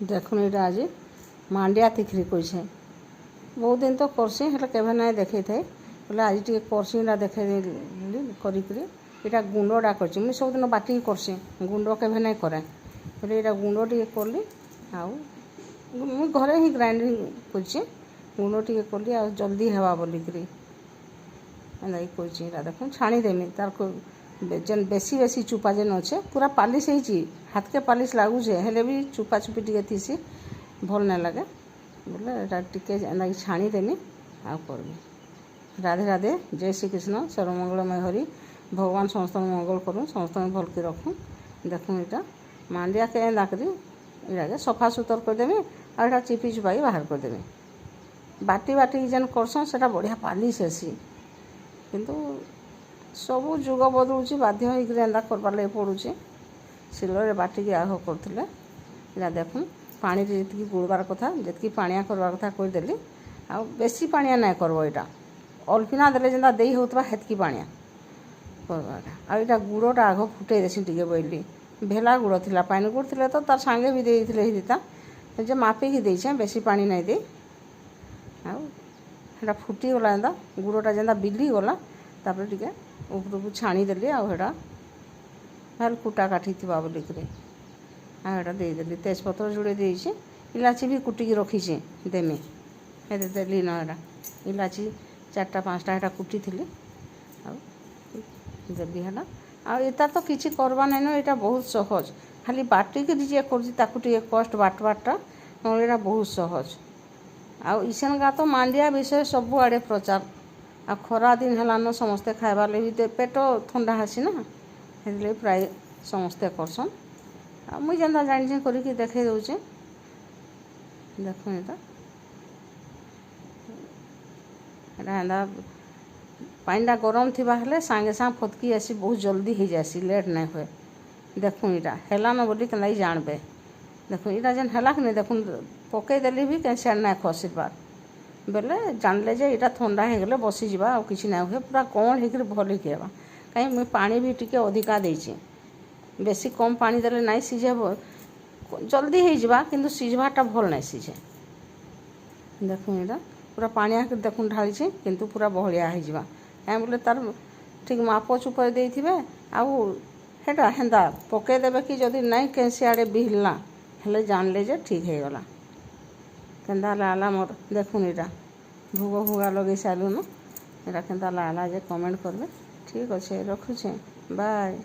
देखुन यहाँ आज मांडिया तिखरी कहे बहुत दिन तो करसी हेल्ला केवे ना देखे थे बोले आज टे करसी देखे करा गुंडा कर सब दिन बाटी करसी गुंड केवे ना करे बोले यहाँ गुंड टे कली आउ घरे ही ग्राइंडिंग कर गुंड टे कली आ जल्दी हवा बोलिकी कही देख छाणीदेमी तार जेन बेसी बेसी चुपा जेन अच्छे पूरा पालिश हो हाथ के पालिश लगुचे हेले भी चुपा चुपी टे थी भल ना लगे बोले यहाँ टे छाणीदेमी आ करबी। राधे राधे, जय श्री कृष्ण, सर्वमंगलमय हरि। भगवान समस्त मंगल करूँ, समस्त भल के रखूँ। देखूँ यहाँ मांडिया के एंदा करी इटा सफा सुतर करदेमी आ यहाँ चिपी चुपाई बाहर करदेमी। बाटी बाटी जेन करसन से बढ़िया पालिश हेसी किंतु सबू जुग बदलुची बाध्य होकर एंदा करवार लगे पड़ुची। शिलर बाटिकी आह करते यहाँ देखूँ पानी जी गुड़बार कथा जी पानिया करवार कथा करदेली आ बेसी पानिया ना करब यहाँ अल्पिना देले जेनता दे होता हेतकी पानिया करवाटा आ यहाँ गुड़टा आग फुटे देसी टे बोली भेला गुड़ थी पानी गुड़ थे तो तार सांगे भी देते दीता जे मापिकी देछे बेसी पानी नहीं दे आ फुटीगला एंता गुड़टा जेनता बिली गला तापर टे उपरकू छाणीदेली आटा भल कुटा काठी थी बोलिकी आटा देदेली तेजपत्र जोड़े देछे इलाची भी कुटिकी रखीचे देमी हेदे देली ना एटा इलाची 4टा 5टा एटा कुटी थी देली है आटा तो किसी करवा नहीं ना यहाँ बहुत सहज खाली बाटिकी जे कर कष्ट बाटवाटा ना यहाँ बहुत सहज आईसन गा तो मांडिया विषय सब आड़े प्रचार आ खरा दिन है समस्ते खाइबार लगे पेट ठंडा हेसी ना हेल्ले प्राय समस्ते करसन आ मुई जेनता जानी करके देखे दूचे देख यहाँ पानीटा गरम थी हेले सांगे सांगे फतकी आसी बहुत जल्दी हो जासी लेट नहीं हुए। देखूँ यहाँ हेलान बोली के जानबे देखो यहाँ जेन है कि नहीं देखूँ पकईदेली भी कहीं सेड ना खसबार बेले जानले जे यहाँ ठंडा हो गले बसीजा आ कि ना हुए पूरा कौन होकर भल होगा कहीं मुझे पानी भी टी अधिका देची बेसी कम पानी देले नहीं सीझे जल्दी होगा किंतु सीझबाटा भल नहीं सीझे। देखूँ यहाँ पूरा पानिया देखूँ ढाली किंतु पूरा बहलिया होगा कहीं बोले तार ठीक माप चुप दे आटा हेन्ता पकईदेवे कि जदि नहीं कहीं सियाड़े बिहलना हेले जानले जे ठीक हो गला केन्ता आला मोर। देखूँ यहाँ भोग भोगा लगे सारूँ यहाँ केन्ता आला जे कमेंट करबे। ठीक अच्छे रखुचे बाय।